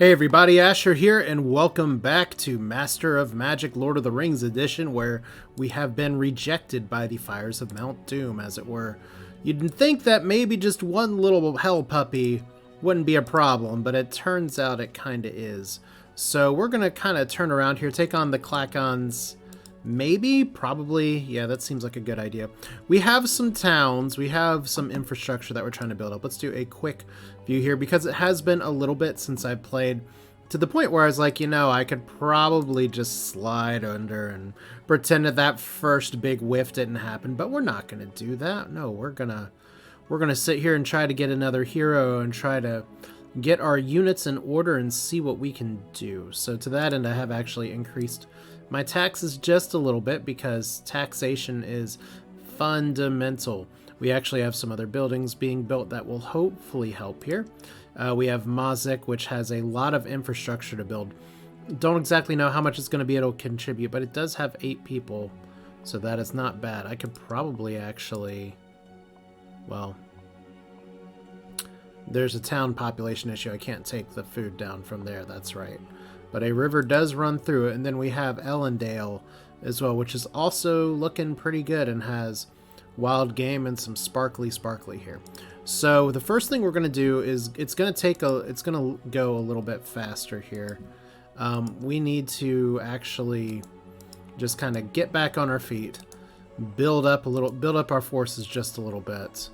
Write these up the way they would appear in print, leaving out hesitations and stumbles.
Hey everybody, Asher here, and welcome back to Master of Magic Lord of the Rings edition, where we have been rejected by the fires of Mount Doom, as it were. You'd think that maybe just one little hell puppy wouldn't be a problem, but it turns out it kinda is. So we're gonna kinda turn around here, take on the Clackons. Maybe, probably, yeah, that seems like a good idea. We have some towns, we have some infrastructure that we're trying to build up. Let's do a quick view here, because it has been a little bit since I've played, to the point where I was like, you know, I could probably just slide under and pretend that that first big whiff didn't happen, but we're not going to do that. No, we're gonna sit here and try to get another hero and try to get our units in order and see what we can do. So to that end, I have actually increased my taxes just a little bit, because taxation is fundamental. We actually have some other buildings being built that will hopefully help here. We have Mazik, which has a lot of infrastructure to build. Don't exactly know how much it's going to be able to contribute, but it does have 8 people, so that is not bad. I could probably actually, well, there's a town population issue. I can't take the food down from there, that's right. But a river does run through it, and then we have Ellendale as well, which is also looking pretty good and has wild game and some sparkly here. So the first thing we're going to do is it's going to go a little bit faster here. We need to actually just kind of get back on our feet, build up our forces just a little bit,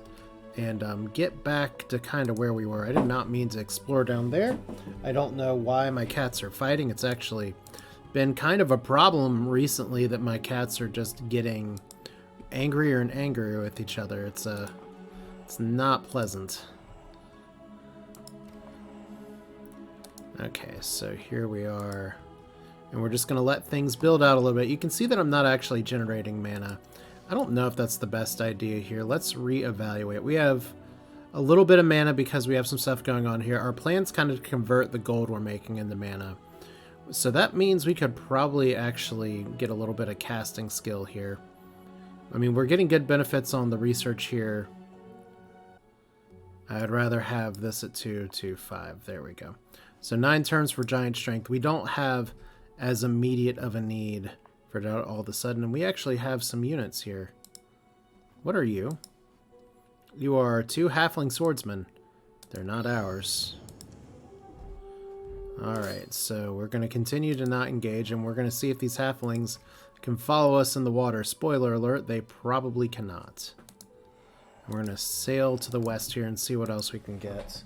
and get back to kind of where we were. I did not mean to explore down there. I don't know why my cats are fighting. It's actually been kind of a problem recently that my cats are just getting angrier and angrier with each other. It's not pleasant. Okay, so here we are, and we're just gonna let things build out a little bit. You can see that I'm not actually generating mana. I don't know if that's the best idea here. Let's reevaluate. We have a little bit of mana because we have some stuff going on here. Our plan's kind of to convert the gold we're making into mana. So that means we could probably actually get a little bit of casting skill here. I mean, we're getting good benefits on the research here. I'd rather have this at 2, 2, 5. There we go. So 9 turns for giant strength. We don't have as immediate of a need for it all of a sudden, and we actually have some units here. What are you? You are 2 halfling swordsmen. They're not ours. Alright, so we're going to continue to not engage, and we're going to see if these halflings can follow us in the water. Spoiler alert, they probably cannot. We're going to sail to the west here and see what else we can get.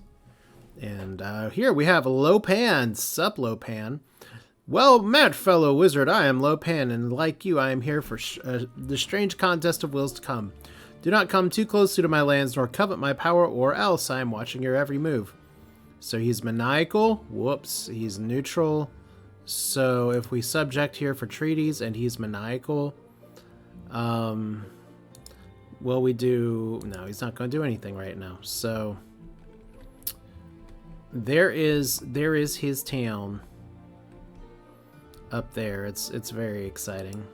And here we have Lopan. Sup, Lopan? Well met, fellow wizard. I am Lopan, and like you, I am here for the strange contest of wills to come. Do not come too closely to my lands, nor covet my power, or else I am watching your every move. So he's maniacal. Whoops. He's neutral. So if we subject here for treaties, and he's maniacal, will we do... No, he's not going to do anything right now. So there is his town up there. It's very exciting.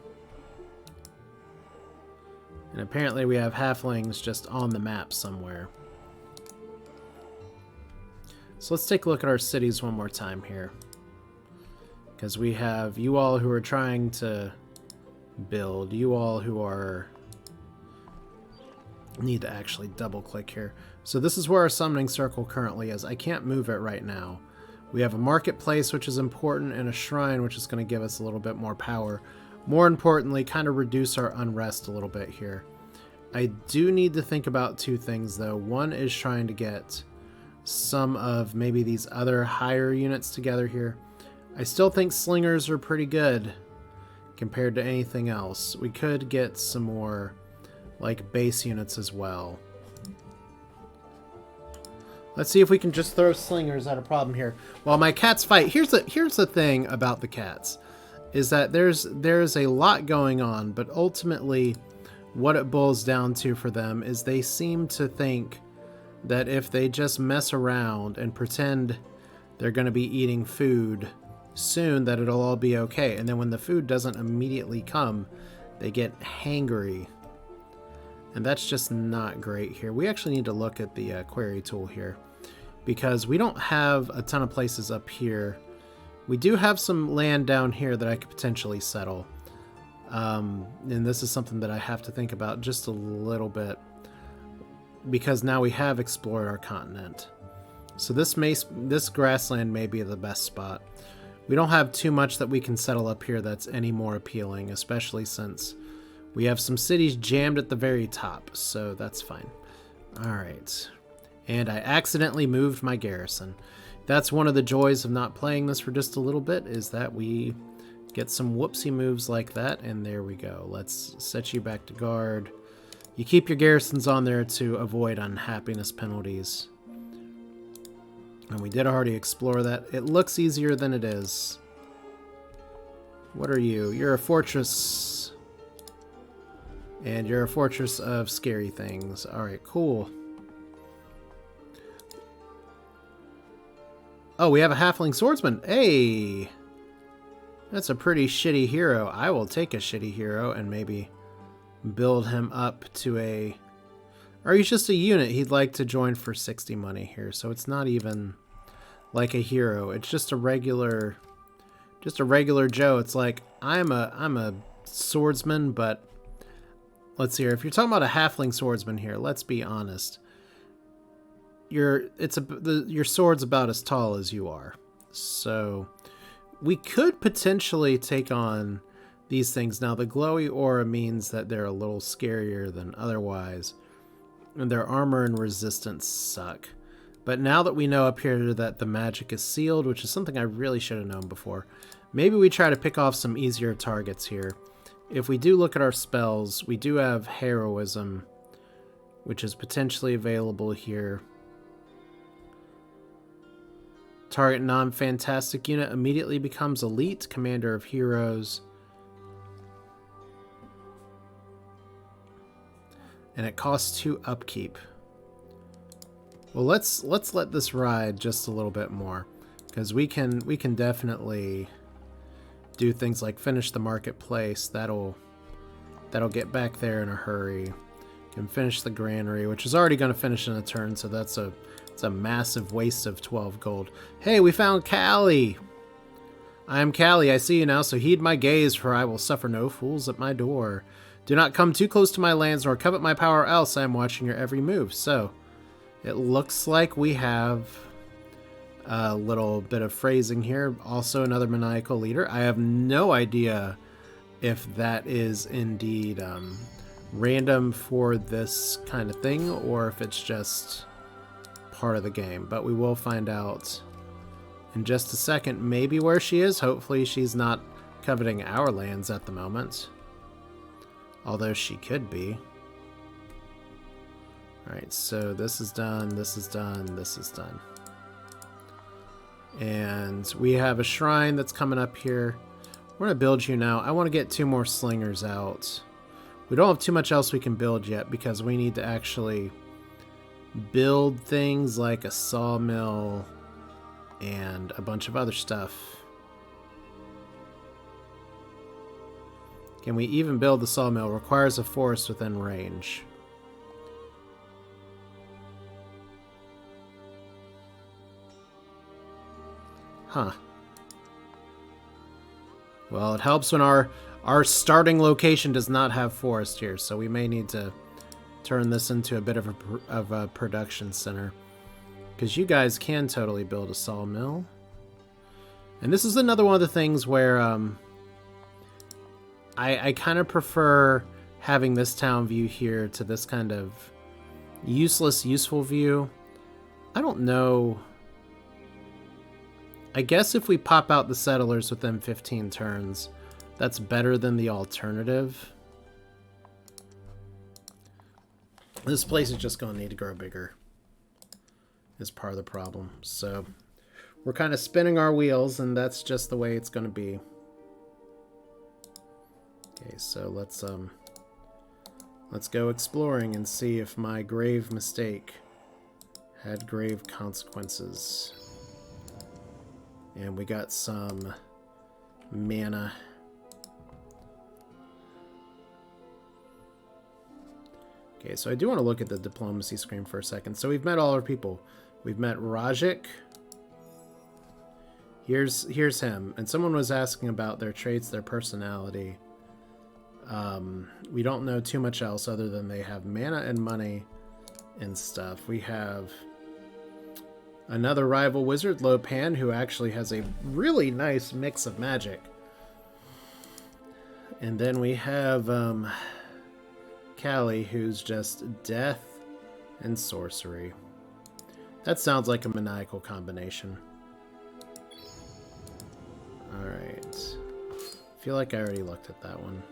And apparently we have halflings just on the map somewhere. So let's take a look at our cities one more time here, because we have you all who are trying to build, you all who are... need to actually double click here. So this is where our summoning circle currently is. I can't move it right now. We have a marketplace, which is important, and a shrine, which is going to give us a little bit more power. More importantly, kind of reduce our unrest a little bit here. I do need to think about 2 things, though. One is trying to get some of maybe these other higher units together here. I still think slingers are pretty good compared to anything else. We could get some more like base units as well. Let's see if we can just throw slingers at a problem here while my cats fight. Here's the thing about the cats, is that there's a lot going on, but ultimately what it boils down to for them is they seem to think that if they just mess around and pretend they're going to be eating food soon, that it'll all be okay. And then when the food doesn't immediately come, they get hangry. And that's just not great here. We actually need to look at the query tool here, because we don't have a ton of places up here. We do have some land down here that I could potentially settle. And this is something that I have to think about just a little bit, because now we have explored our continent. So this grassland may be the best spot. We don't have too much that we can settle up here that's any more appealing, especially since we have some cities jammed at the very top, so that's fine. All right. And I accidentally moved my garrison. That's one of the joys of not playing this for just a little bit, is that we get some whoopsie moves like that, and there we go. Let's set you back to guard. You keep your garrisons on there to avoid unhappiness penalties. And we did already explore that. It looks easier than it is. What are you? You're a fortress. And you're a fortress of scary things. Alright, cool. Oh, we have a halfling swordsman. Hey! That's a pretty shitty hero. I will take a shitty hero and maybe build him up to a... Or he's just a unit he'd like to join for 60 money here. So it's not even like a hero. It's just a regular Joe. It's like, I'm a swordsman, but let's see here. If you're talking about a halfling swordsman here, let's be honest. Your sword's about as tall as you are. So we could potentially take on these things. Now, the glowy aura means that they're a little scarier than otherwise, and their armor and resistance suck. But now that we know up here that the magic is sealed, which is something I really should have known before, maybe we try to pick off some easier targets here. If we do look at our spells, we do have heroism, which is potentially available here. Target non-fantastic unit immediately becomes elite, commander of heroes. And it costs 2 upkeep. Well, let's let this ride just a little bit more, because we can definitely do things like finish the marketplace. That'll get back there in a hurry. Can finish the granary, which is already going to finish in a turn, so it's a massive waste of 12 gold. Hey, we found Callie! I am Callie, I see you now, so heed my gaze, for I will suffer no fools at my door. Do not come too close to my lands, nor covet my power, else I am watching your every move. So, it looks like we have a little bit of phrasing here. Also another maniacal leader. I have no idea if that is indeed random for this kind of thing, or if it's just part of the game. But we will find out in just a second maybe where she is. Hopefully she's not coveting our lands at the moment. Although she could be. Alright, so this is done, this is done, this is done. And we have a shrine that's coming up here. We're going to build you now. I want to get 2 more slingers out. We don't have too much else we can build yet, because we need to actually build things like a sawmill and a bunch of other stuff. Can we even build the sawmill? Requires a forest within range. Huh. Well, it helps when our starting location does not have forest here, so we may need to turn this into a bit of a production center. Because you guys can totally build a sawmill. And this is another one of the things where I kind of prefer having this town view here to this kind of useless, useful view. I don't know. I guess if we pop out the settlers within 15 turns, that's better than the alternative. This place is just going to need to grow bigger, is part of the problem. So we're kind of spinning our wheels, and that's just the way it's going to be. Okay, so let's go exploring and see if my grave mistake had grave consequences. And we got some mana. Okay, so I do want to look at the diplomacy screen for a second. So we've met all our people. We've met Rajik. Here's him. And someone was asking about their traits, their personality. We don't know too much else other than they have mana and money and stuff. We have another rival wizard, Lopan, who actually has a really nice mix of magic. And then we have Callie, who's just death and sorcery. That sounds like a maniacal combination. Alright. I feel like I already looked at that one.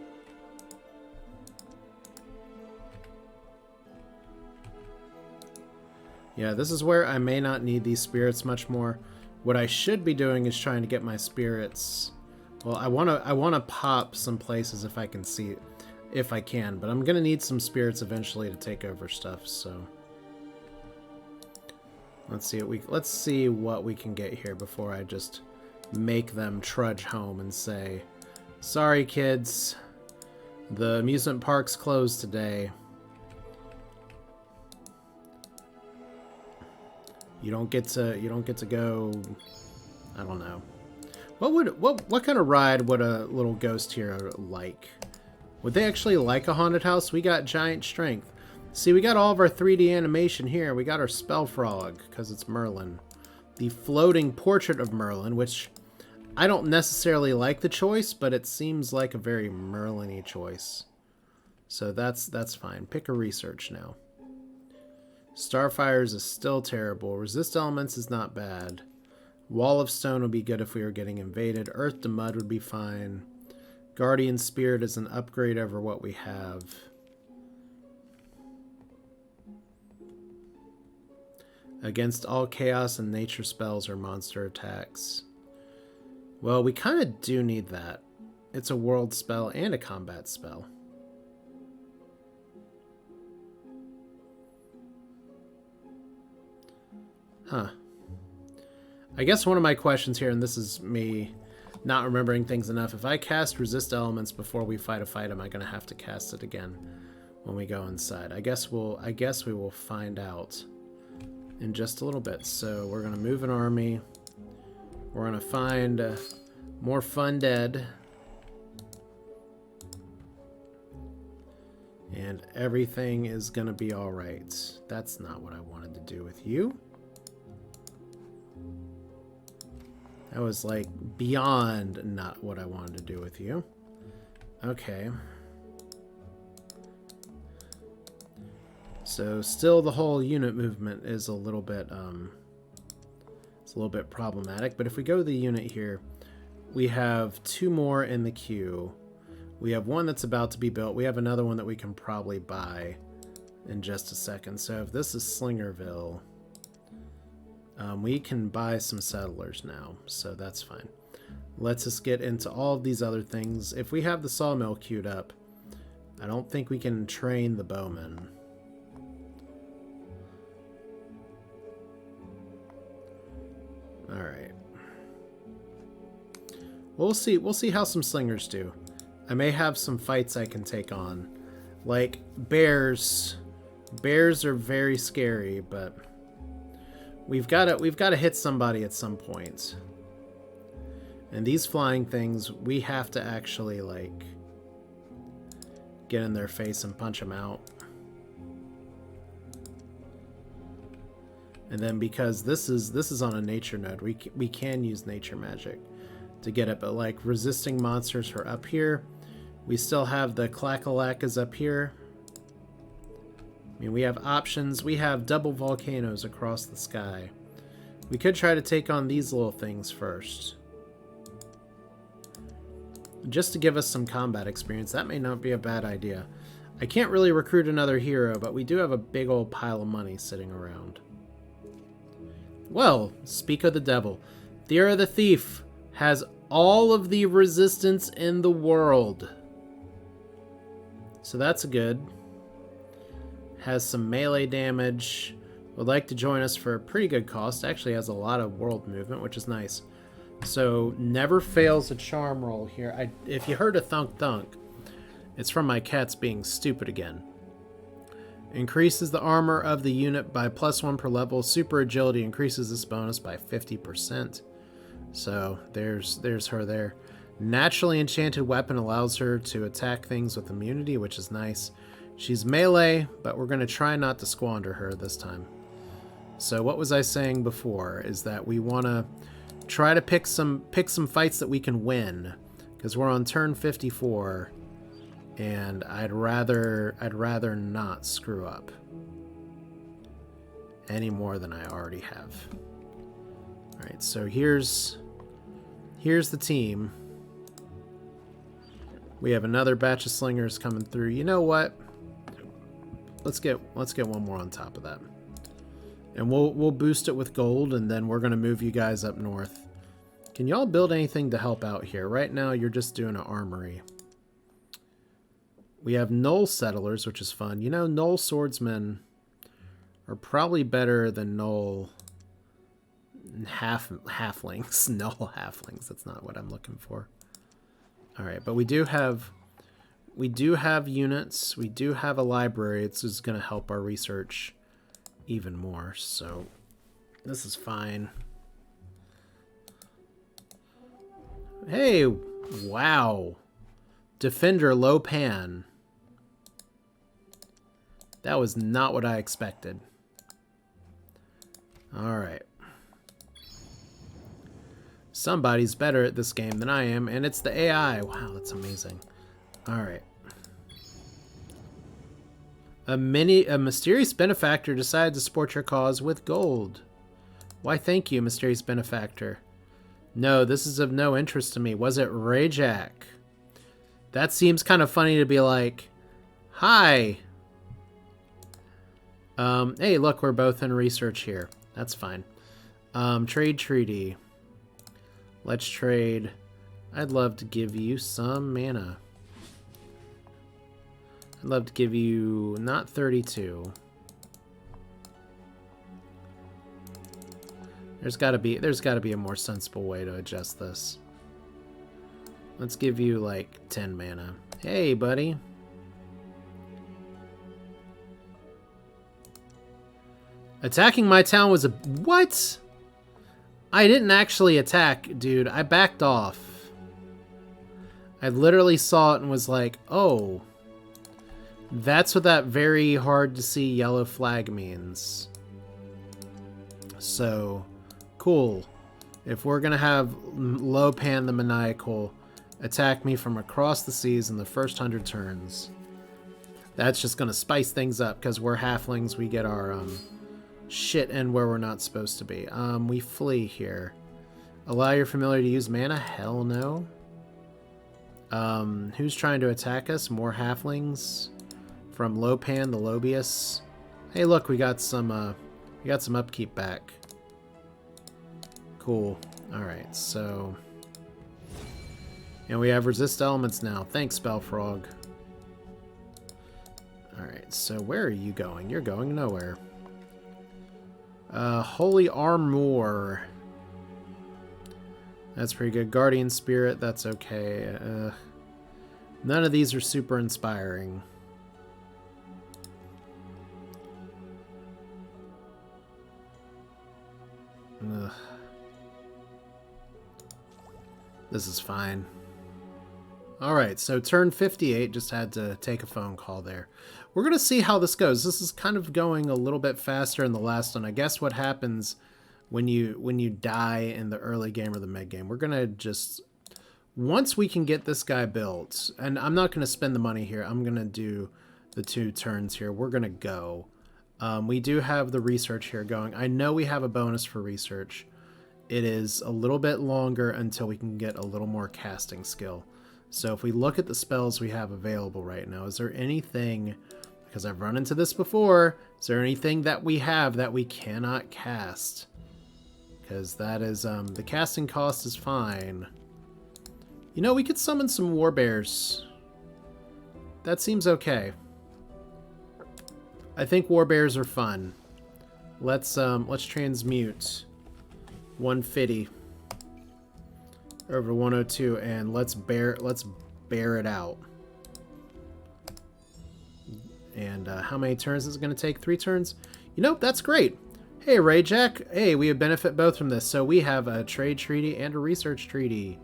Yeah, this is where I may not need these spirits much more. What I should be doing is trying to get my spirits. Well, I wanna pop some places if I can see it, if I can, but I'm gonna need some spirits eventually to take over stuff. So let's see what we can get here before I just make them trudge home and say, "Sorry, kids, the amusement park's closed today. You don't get to go." I don't know. What kind of ride would a little ghost hero like? Would they actually like a haunted house? We got giant strength. See, we got all of our 3D animation here. We got our spell frog because it's Merlin. The floating portrait of Merlin, which I don't necessarily like the choice, but it seems like a very Merlin-y choice. So that's fine. Pick a research now. Starfires is still terrible. Resist elements is not bad. Wall of Stone would be good if we were getting invaded. Earth to Mud would be fine. Guardian Spirit is an upgrade over what we have. Against all chaos and nature spells or monster attacks. Well, we kind of do need that. It's a world spell and a combat spell. Huh. I guess one of my questions here, and this is me not remembering things enough, if I cast resist elements before we fight a fight, am I going to have to cast it again when we go inside? I guess we will find out in just a little bit. So we're going to move an army. We're going to find more fun dead. And everything is going to be all right. That's not what I wanted to do with you. That was like beyond not what I wanted to do with you. Okay. So still the whole unit movement is a little bit problematic, but if we go to the unit here, we have 2 more in the queue. We have one that's about to be built. We have another one that we can probably buy in just a second. So if this is Slingerville, we can buy some settlers now, so that's fine. Let's just get into all of these other things. If we have the sawmill queued up, I don't think we can train the bowmen. Alright. We'll see how some slingers do. I may have some fights I can take on. Like bears. Bears are very scary, but we've got to hit somebody at some point. And these flying things, we have to actually like get in their face and punch them out. And then because this is on a nature node, we can use nature magic to get it, but like resisting monsters are up here. We still have the Clackalakas up here. I mean, we have options. We have double volcanoes across the sky. We could try to take on these little things first. Just to give us some combat experience. That may not be a bad idea. I can't really recruit another hero, but we do have a big old pile of money sitting around. Well, speak of the devil. Thera the Thief has all of the resistance in the world. So that's good. Has some melee damage. Would like to join us for a pretty good cost. Actually has a lot of world movement, which is nice. So never fails a charm roll here. If you heard a thunk thunk, it's from my cats being stupid again. Increases the armor of the unit by +1 per level. Super agility increases this bonus by 50%. So there's her there. Naturally enchanted weapon allows her to attack things with immunity, which is nice. She's melee, but we're going to try not to squander her this time. So what was I saying before is that we want to try to pick some fights that we can win, because we're on turn 54, and I'd rather not screw up any more than I already have. All right, so here's the team. We have another batch of slingers coming through. You know what? Let's get one more on top of that. And we'll boost it with gold, and then we're going to move you guys up north. Can y'all build anything to help out here? Right now, you're just doing an armory. We have Knoll settlers, which is fun. You know, Knoll swordsmen are probably better than Knoll halflings. Knoll halflings. That's not what I'm looking for. All right, but we do have units. We do have a library. It's just going to help our research even more. So this is fine. Hey, wow. Defender low pan. That was not what I expected. All right. Somebody's better at this game than I am, and it's the AI. Wow, that's amazing. All right. A mysterious benefactor decided to support your cause with gold. Why, thank you, mysterious benefactor. No, this is of no interest to me. Was it Rajak? That seems kind of funny to be like, hi. Hey, look, we're both in research here. That's fine. Trade treaty. Let's trade. I'd love to give you some mana. I'd love to give you not 32. There's got to be a more sensible way to adjust this. Let's give you like 10 mana. Hey, buddy. Attacking my town was a what? I didn't actually attack, dude. I backed off. I literally saw it and was like, oh. That's what that very hard to see yellow flag means. So, cool. If we're going to have Lopan the Maniacal attack me from across the seas in the first 100 turns, that's just going to spice things up because we're halflings. We get our shit in where we're not supposed to be. We flee here. Allow your familiar to use mana? Hell no. Who's trying to attack us? More halflings from Lopan the Lobius. Hey, look, we got some upkeep back. Cool. All right, so, and we have resist elements now. Thanks, Spellfrog. All right, so where are you going? You're going nowhere. Holy Armor. That's pretty good. Guardian Spirit, that's okay. None of these are super inspiring. Ugh. This is fine. Alright, so turn 58, just had to take a phone call there. We're going to see how this goes. This is kind of going a little bit faster than the last one. I guess what happens when you die in the early game or the mid game, we're going to just, once we can get this guy built, and I'm not going to spend the money here, I'm going to do the 2 turns here. We're going to go. We do have the research here going. I know we have a bonus for research. It is a little bit longer until we can get a little more casting skill. So if we look at the spells we have available right now, is there anything, because I've run into this before, is there anything that we have that we cannot cast? Because that is, the casting cost is fine. You know, we could summon some warbears. That seems okay. I think warbears are fun. Let's transmute 150 over 102 and let's bear it out. And how many turns is it going to take? 3 turns? You know, that's great. Hey, Ray Jack. Hey, we would benefit both from this. So we have a trade treaty and a research treaty.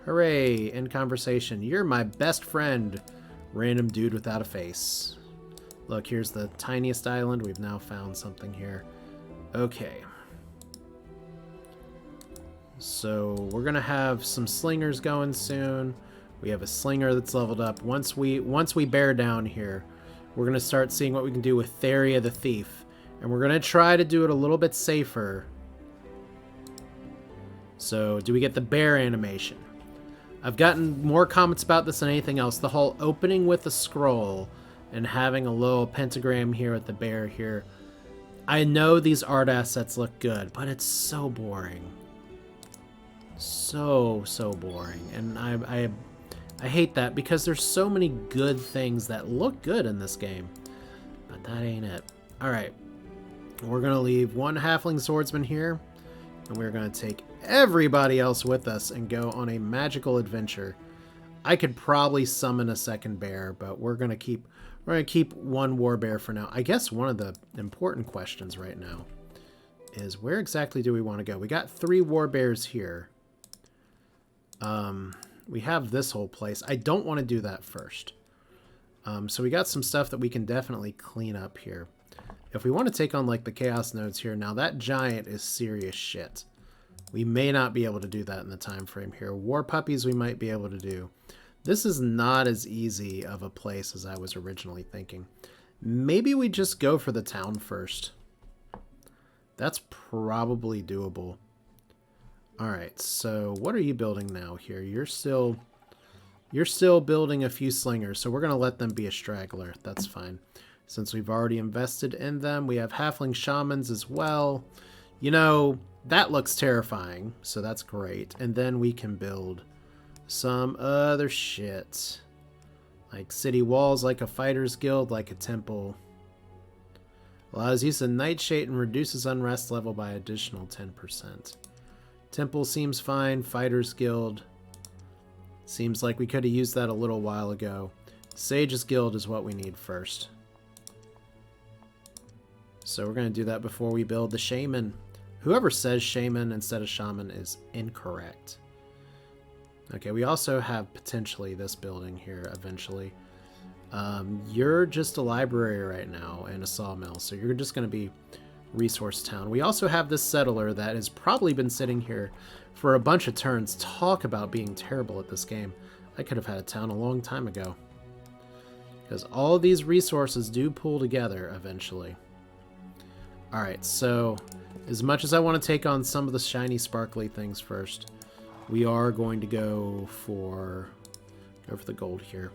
Hooray, end conversation. You're my best friend, random dude without a face. Look, here's the tiniest island. We've now found something here. Okay. So we're going to have some slingers going soon. We have a slinger that's leveled up. Once we bear down here, we're going to start seeing what we can do with Theria the Thief. And we're going to try to do it a little bit safer. So, do we get the bear animation? I've gotten more comments about this than anything else. The whole opening with the scroll and having a little pentagram here with the bear here. I know these art assets look good, but it's so boring. So boring. And I hate that because there's so many good things that look good in this game. But that ain't it. Alright. We're going to leave one halfling swordsman here. And we're going to take everybody else with us and go on a magical adventure. I could probably summon a second bear, but we're going to keep one war bear for now. I guess one of the important questions right now is where exactly do we want to go? We got 3 war bears here. We have this whole place. I don't want to do that first. So we got some stuff that we can definitely clean up here. If we want to take on like the chaos nodes here, now that giant is serious shit. We may not be able to do that in the time frame here. War puppies we might be able to do. This is not as easy of a place as I was originally thinking. Maybe we just go for the town first. That's probably doable. Alright, so what are you building now here? You're still building a few slingers, so we're going to let them be a straggler. That's fine. Since we've already invested in them, we have halfling shamans as well. You know, that looks terrifying, so that's great. And then we can build some other shit. Like city walls, like a fighter's guild, like a temple. Allows use of nightshade and reduces unrest level by additional 10%. Temple seems fine. Fighter's guild. Seems like we could have used that a little while ago. Sage's guild is what we need first. So we're going to do that before we build the shaman. Whoever says shaman instead of shaman is incorrect. Okay, we also have potentially this building here eventually. You're just a library right now and a sawmill, so you're just going to be resource town. We also have this settler that has probably been sitting here for a bunch of turns. Talk about being terrible at this game. I could have had a town a long time ago. Because all of these resources do pull together eventually. Alright, so as much as I want to take on some of the shiny sparkly things first, we are going to go for the gold here.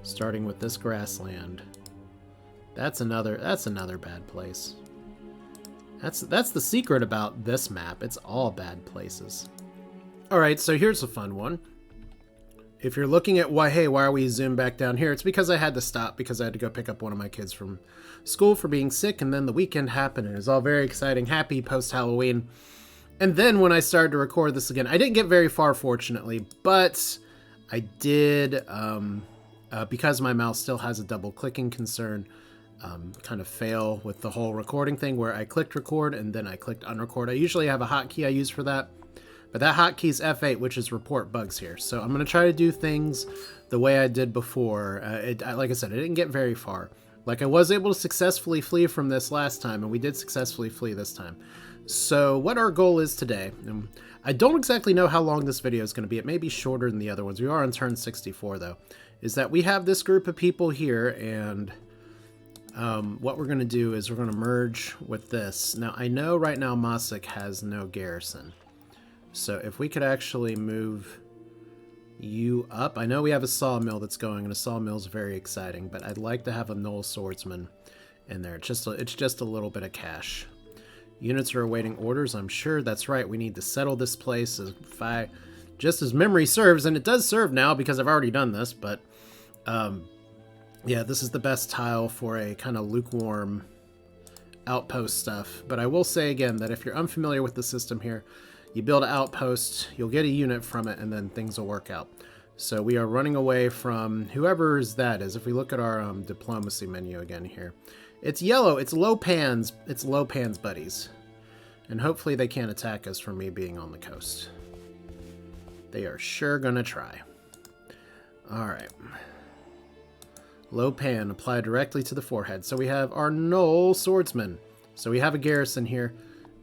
Starting with this grassland. That's another bad place. That's the secret about this map. It's all bad places. Alright, so here's a fun one. If you're looking at why are we zoomed back down here, it's because I had to stop because I had to go pick up one of my kids from school for being sick, and then the weekend happened, and it was all very exciting, happy post-Halloween. And then when I started to record this again, I didn't get very far, fortunately, but I did, because my mouse still has a double-clicking concern, kind of fail with the whole recording thing where I clicked record and then I clicked unrecord. I usually have a hotkey I use for that, but that hotkey is F8, which is report bugs here. So I'm going to try to do things the way I did before. Like I said, I didn't get very far. Like I was able to successfully flee from this last time, and we did successfully flee this time. So what our goal is today, I don't exactly know how long this video is going to be. It may be shorter than the other ones. We are on turn 64 though, is that we have this group of people here, and what we're going to do is we're going to merge with this. Now, I know right now Mossack has no garrison. So if we could actually move you up. I know we have a sawmill that's going, and a sawmill is very exciting, but I'd like to have a Knoll swordsman in there. It's just a little bit of cash. Units are awaiting orders. I'm sure that's right. We need to settle this place just as memory serves, and it does serve now because I've already done this, but yeah, this is the best tile for a kind of lukewarm outpost stuff. But I will say again that if you're unfamiliar with the system here, you build an outpost, you'll get a unit from it, and then things will work out. So we are running away from whoever's that is. If we look at our diplomacy menu again here, it's yellow. It's Lopan's. It's Lopan's buddies, and hopefully they can't attack us for me being on the coast. They are sure gonna try. All right. Lopan, apply directly to the forehead. So we have our Knoll swordsman. So we have a garrison here.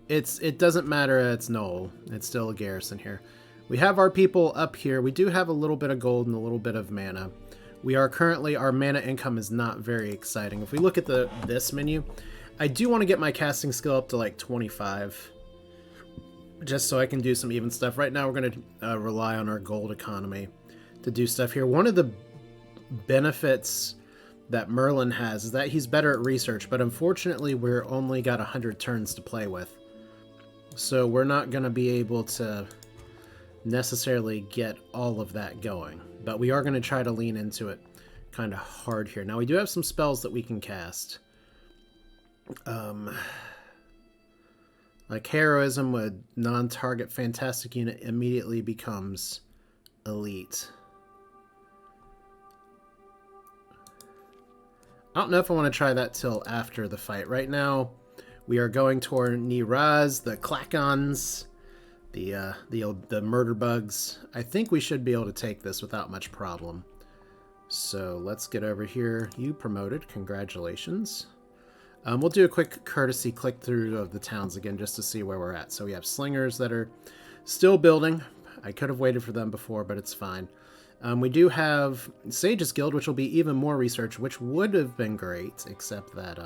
It doesn't matter. It's Knoll. It's still a garrison here. We have our people up here. We do have a little bit of gold and a little bit of mana. We are currently, our mana income is not very exciting. If we look at this menu, I do want to get my casting skill up to like 25. Just so I can do some even stuff. Right now we're going to rely on our gold economy to do stuff here. One of the benefits that Merlin has is that he's better at research, but unfortunately we're only got 100 turns to play with. So we're not going to be able to necessarily get all of that going. But we are going to try to lean into it kind of hard here. Now we do have some spells that we can cast. Like heroism with non-target fantastic unit immediately becomes elite. I don't know if I want to try that till after the fight. Right now, we are going toward Niras, the Clackons, the murder bugs. I think we should be able to take this without much problem. So let's get over here. You promoted. Congratulations. We'll do a quick courtesy click through of the towns again just to see where we're at. So we have Slingers that are still building. I could have waited for them before, but it's fine. We do have Sage's Guild, which will be even more research, which would have been great, except that,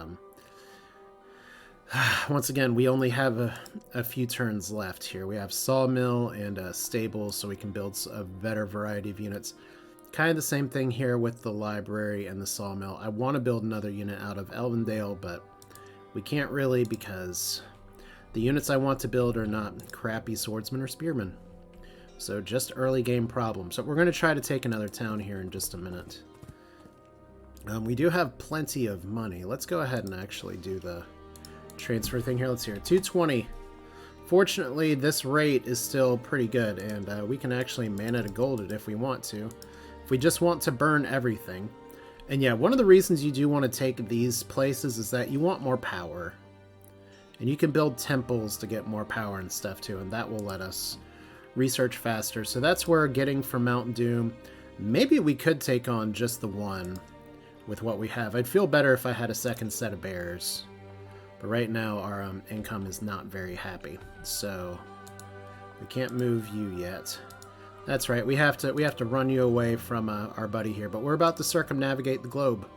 once again, we only have a few turns left here. We have Sawmill and Stables, so we can build a better variety of units. Kind of the same thing here with the library and the sawmill. I want to build another unit out of Elvendale, but we can't really because the units I want to build are not crappy swordsmen or spearmen. So just early game problems. So we're going to try to take another town here in just a minute. We do have plenty of money. Let's go ahead and actually do the transfer thing here. Let's hear it. 220. Fortunately, this rate is still pretty good, and we can actually mana to gold it if we want to. If we just want to burn everything. And yeah, one of the reasons you do want to take these places is that you want more power. And you can build temples to get more power and stuff too, and that will let us research faster. So that's where getting from Mount Doom. Maybe we could take on just the one with what we have. I'd feel better if I had a second set of bears. But right now our income is not very happy. So we can't move you yet. That's right, we have to run you away from our buddy here, but we're about to circumnavigate the globe.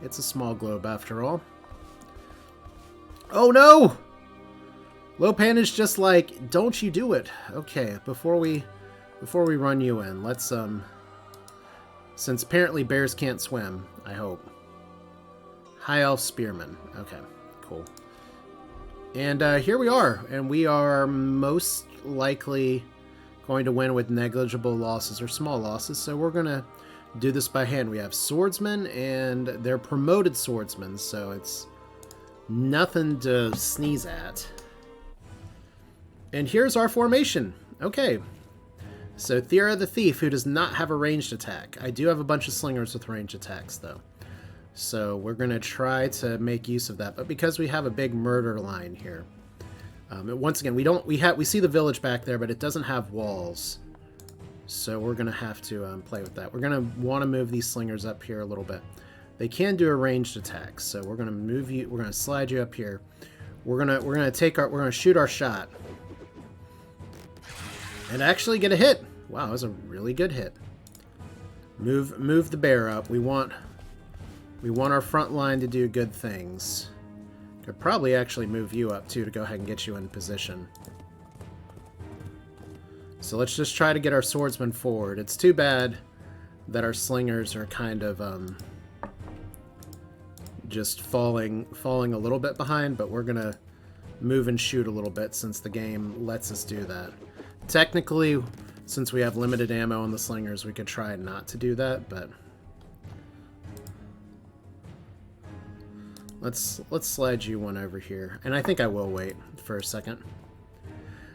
It's a small globe after all. Oh no! Lopan is just like, don't you do it. Okay, before we run you in, let's since apparently bears can't swim, I hope. High Elf Spearman. Okay, cool. And here we are, and we are most likely going to win with negligible losses or small losses, so we're going to do this by hand. We have swordsmen, and they're promoted swordsmen, so it's nothing to sneeze at. And here's our formation. Okay. So Thera the Thief, who does not have a ranged attack. I do have a bunch of slingers with ranged attacks, though. So we're going to try to make use of that. But because we have a big murder line here, once again, we see the village back there, but it doesn't have walls. So we're going to have to play with that. We're going to want to move these slingers up here a little bit. They can do a ranged attack, so we're going to move you. We're going to slide you up here. We're going to shoot our shot and actually get a hit. Wow, that was a really good hit. Move the bear up. We want our front line to do good things. Could probably actually move you up too to go ahead and get you in position. So let's just try to get our swordsmen forward. It's too bad that our slingers are kind of just falling a little bit behind, but we're gonna move and shoot a little bit since the game lets us do that. Technically, since we have limited ammo on the slingers, we could try not to do that, but let's slide you one over here. And I think I will wait for a second.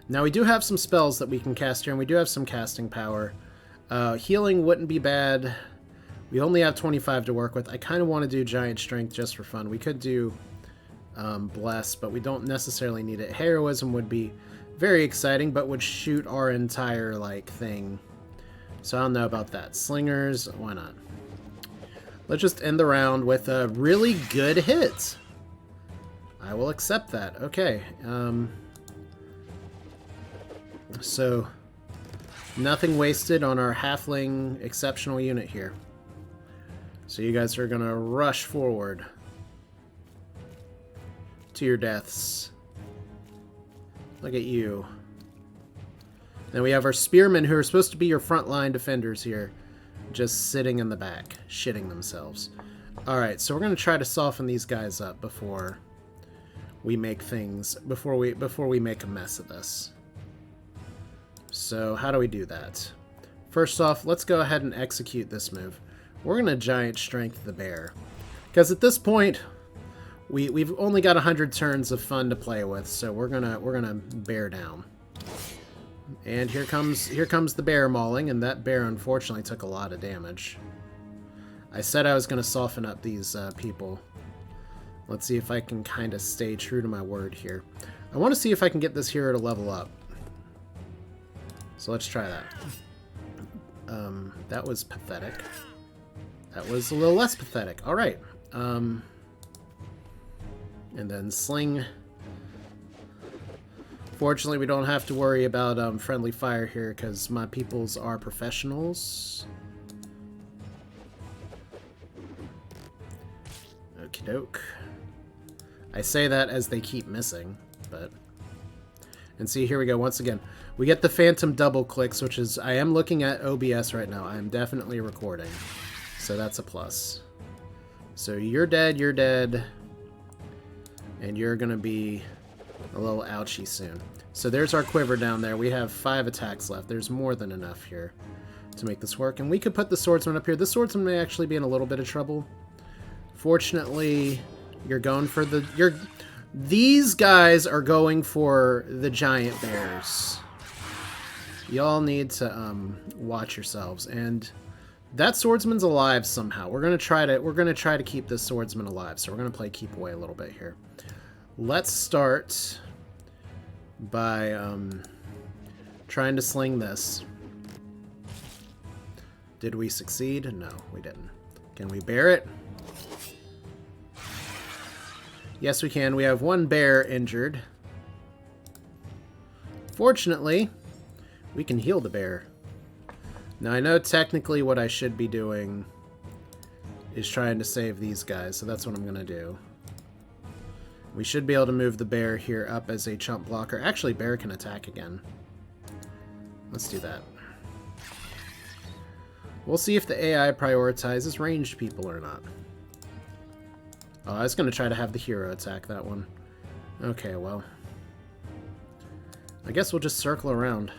Now we do have some spells that we can cast here, and we do have some casting power. Healing wouldn't be bad. We only have 25 to work with. I kind of want to do Giant Strength just for fun. We could do Bless, but we don't necessarily need it. Heroism would be very exciting, but would shoot our entire, like, thing. So I don't know about that. Slingers, why not? Let's just end the round with a really good hit. I will accept that. Okay. So, nothing wasted on our halfling exceptional unit here. So you guys are going to rush forward to your deaths. Look at you. Then we have our spearmen, who are supposed to be your frontline defenders here, just sitting in the back, shitting themselves. Alright, so we're going to try to soften these guys up before we make things, before we make a mess of this. So how do we do that? First off, let's go ahead and execute this move. We're going to Giant Strength the bear. Because at this point, we've only got 100 turns of fun to play with, so we're gonna bear down. And here comes the bear mauling, and that bear unfortunately took a lot of damage. I said I was going to soften up these people. Let's see if I can kind of stay true to my word here. I want to see if I can get this hero to level up. So let's try that. That was pathetic. That was a little less pathetic. Alright. And then Sling. Fortunately, we don't have to worry about friendly fire here because my peoples are professionals. Okie doke. I say that as they keep missing, but... And see, here we go, once again. We get the phantom double clicks, which is... I am looking at OBS right now. I am definitely recording. So that's a plus. So you're dead, and you're gonna be a little ouchy soon. So there's our quiver down there. We have 5 attacks left. There's more than enough here to make this work. And we could put the swordsman up here. The swordsman may actually be in a little bit of trouble. Fortunately, you're going for the... These guys are going for the giant bears. Y'all need to watch yourselves. And that swordsman's alive somehow. We're gonna try to keep this swordsman alive. So we're gonna play keep away a little bit here. Let's start by trying to sling this. Did we succeed? No, we didn't. Can we bear it? Yes, we can. We have 1 bear injured. Fortunately, we can heal the bear. Now, I know technically what I should be doing is trying to save these guys, so that's what I'm going to do. We should be able to move the bear here up as a chump blocker. Actually, bear can attack again. Let's do that. We'll see if the AI prioritizes ranged people or not. Oh, I was going to try to have the hero attack that one. Okay, well. I guess we'll just circle around.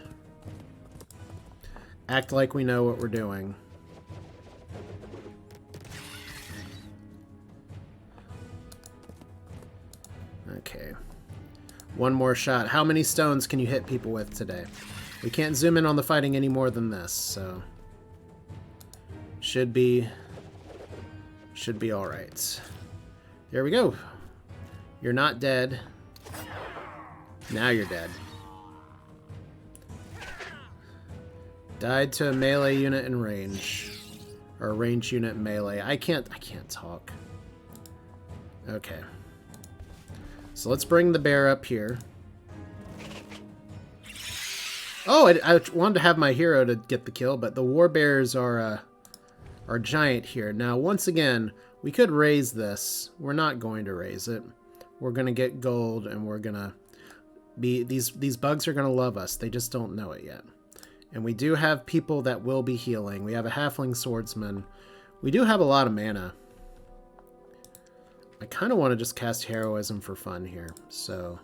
Act like we know what we're doing. Okay. 1 more shot. How many stones can you hit people with today? We can't zoom in on the fighting any more than this, so... Should be alright. There we go. You're not dead. Now you're dead. Died to a melee unit in range. Or a range unit melee. I can't talk. Okay. So let's bring the bear up here. Oh, I wanted to have my hero to get the kill, but the war bears are giant here. Now, once again, we could raise this. We're not going to raise it. We're going to get gold, and we're going to be... These bugs are going to love us. They just don't know it yet. And we do have people that will be healing. We have a halfling swordsman. We do have a lot of mana. I kind of want to just cast heroism for fun here. So...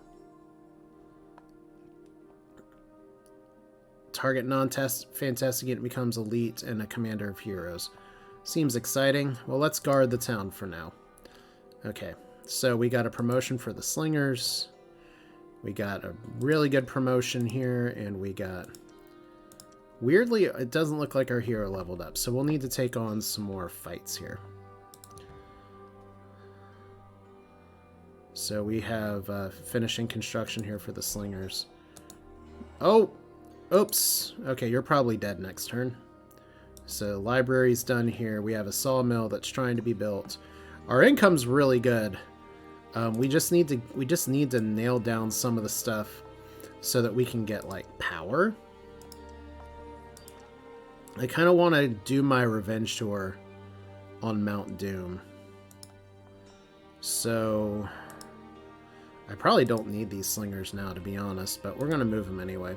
Target non-fantastic unit becomes elite and a commander of heroes. Seems exciting. Well, let's guard the town for now. Okay, so we got a promotion for the Slingers. We got a really good promotion here, and we got Weirdly, it doesn't look like our hero leveled up, so we'll need to take on some more fights here. So we have finishing construction here for the Slingers. Oh! Oops! Okay, you're probably dead next turn. So library's done here. We have a sawmill that's trying to be built. Our income's really good. We just need to nail down some of the stuff so that we can get like power. I kind of want to do my revenge tour on Mount Doom. So I probably don't need these Slingers now, to be honest, but we're going to move them anyway.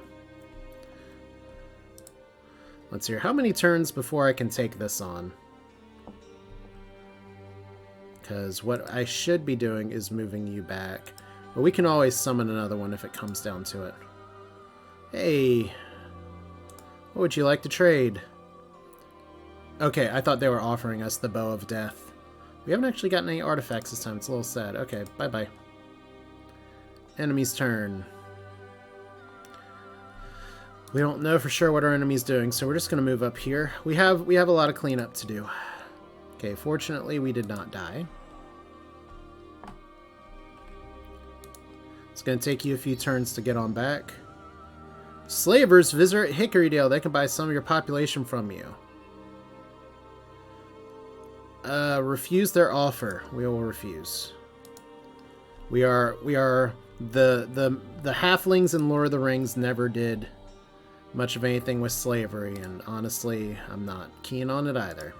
Let's hear how many turns before I can take this on. Because what I should be doing is moving you back. But we can always summon another one if it comes down to it. Hey! What would you like to trade? Okay, I thought they were offering us the Bow of Death. We haven't actually gotten any artifacts this time. It's a little sad. Okay, bye-bye. Enemy's turn. We don't know for sure what our enemy's doing, so we're just going to move up here. We have a lot of cleanup to do. Okay, fortunately we did not die. It's going to take you a few turns to get on back. Slavers visit Hickorydale. They can buy some of your population from you. Refuse their offer. We will refuse. We are the Halflings and Lord of the Rings never did much of anything with slavery, and honestly, I'm not keen on it either.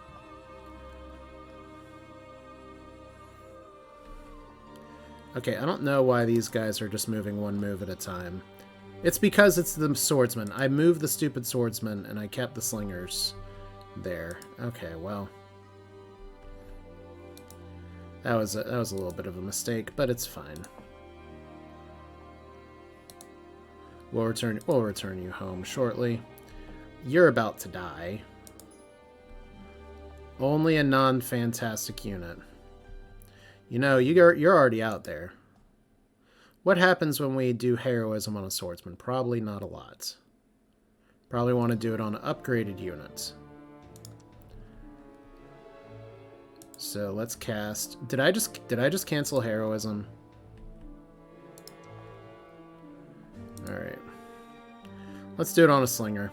Okay, I don't know why these guys are just moving one move at a time. It's because it's the swordsman. I moved the stupid swordsman, and I kept the slingers there. Okay, well, that was a little bit of a mistake, but it's fine. We'll return you home shortly. You're about to die. Only a non-fantastic unit. You know, you're already out there. What happens when we do heroism on a swordsman? Probably not a lot. Probably want to do it on an upgraded unit. So let's cast. Did I just cancel heroism? All right. Let's do it on a slinger.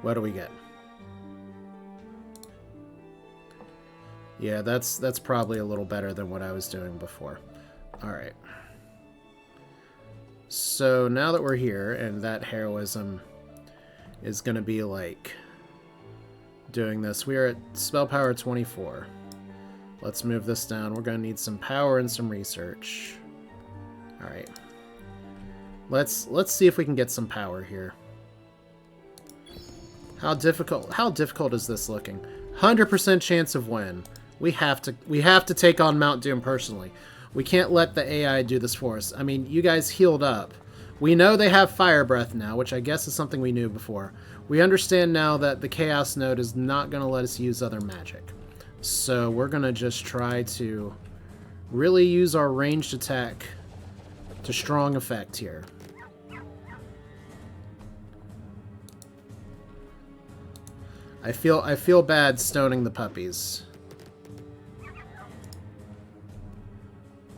What do we get? Yeah, that's probably a little better than what I was doing before. All right. So now that we're here, and that heroism is going to be like doing this, we are at spell power 24. Let's move this down. We're going to need some power and some research. All right. Let's see if we can get some power here. How difficult is this looking? 100% chance of win. We have to take on Mount Doom personally. We can't let the AI do this for us. I mean, you guys healed up. We know they have fire breath now, which I guess is something we knew before. We understand now that the Chaos Node is not going to let us use other magic. So we're going to just try to really use our ranged attack to strong effect here. I feel bad stoning the puppies.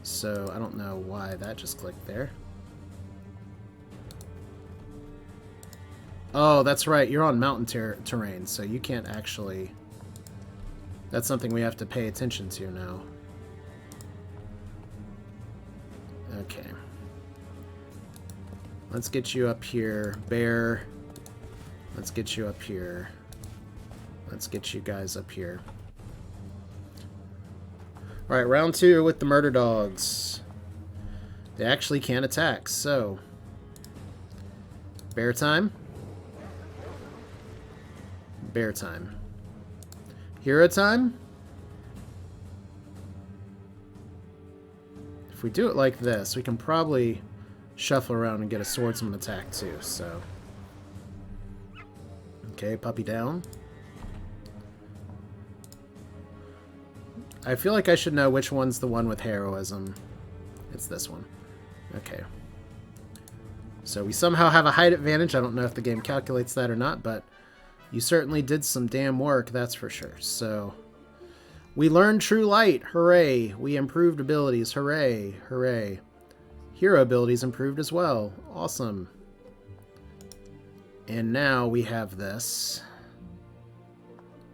So I don't know why that just clicked there. Oh, that's right. You're on mountain terrain, so you can't actually... That's something we have to pay attention to now. Okay. Let's get you up here. Bear. Let's get you up here. Let's get you guys up here. Alright, round 2 with the murder dogs. They actually can't attack, so... Bear time. Bear time. Hero time. If we do it like this, we can probably shuffle around and get a swordsman attack too, so... Okay, puppy down. I feel like I should know which one's the one with heroism. It's this one. Okay. So we somehow have a height advantage. I don't know if the game calculates that or not, but you certainly did some damn work, that's for sure. So we learned True Light. Hooray. We improved abilities. Hooray. Hooray. Hero abilities improved as well. Awesome. And now we have this.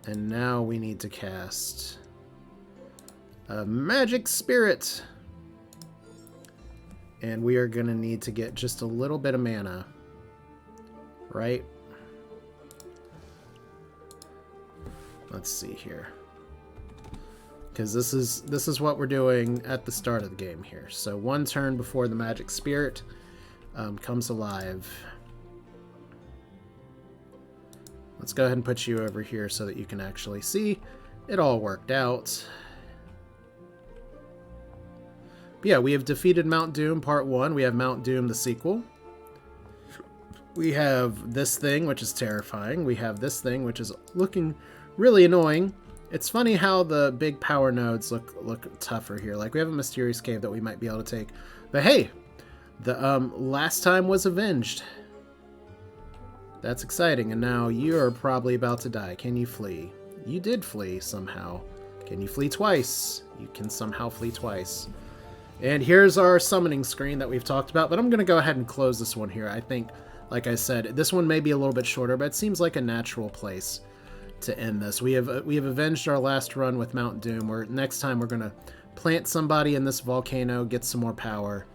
And now we need to cast a Magic Spirit. And we are going to need to get just a little bit of mana. Right? Let's see here. Because this is what we're doing at the start of the game here. So one turn before the Magic Spirit comes alive. Let's go ahead and put you over here so that you can actually see. It all worked out. But yeah, we have defeated Mount Doom Part 1. We have Mount Doom the sequel. We have this thing, which is terrifying. We have this thing, which is looking really annoying. It's funny how the big power nodes look tougher here. Like, we have a mysterious cave that we might be able to take. But hey, the last time was avenged. That's exciting. And now you're probably about to die. Can you flee? You did flee somehow. Can you flee twice? You can somehow flee twice. And here's our summoning screen that we've talked about. But I'm going to go ahead and close this one here. I think, like I said, this one may be a little bit shorter, but it seems like a natural place to end this. We have avenged our last run with Mount Doom. Next time we're going to plant somebody in this volcano, get some more power.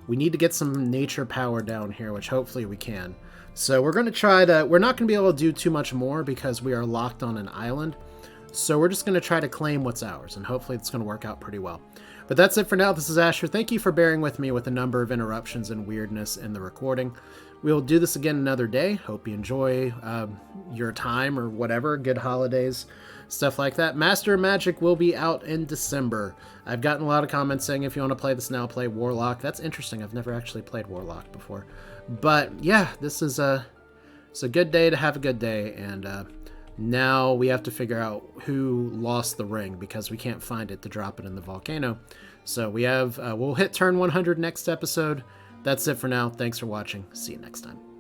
We need to get some nature power down here, which hopefully we can. So we're going to try to... We're not going to be able to do too much more because we are locked on an island. So we're just going to try to claim what's ours, and hopefully it's going to work out pretty well. But that's it for now. This is Asher. Thank you for bearing with me with a number of interruptions and weirdness in the recording. We will do this again another day. Hope you enjoy your time or whatever. Good holidays, stuff like that. Master of Magic will be out in December. I've gotten a lot of comments saying if you want to play this now, play Warlock. That's interesting. I've never actually played Warlock before. But yeah, it's a good day to have a good day. And now we have to figure out who lost the ring because we can't find it to drop it in the volcano. So we'll hit turn 100 next episode. That's it for now. Thanks for watching. See you next time.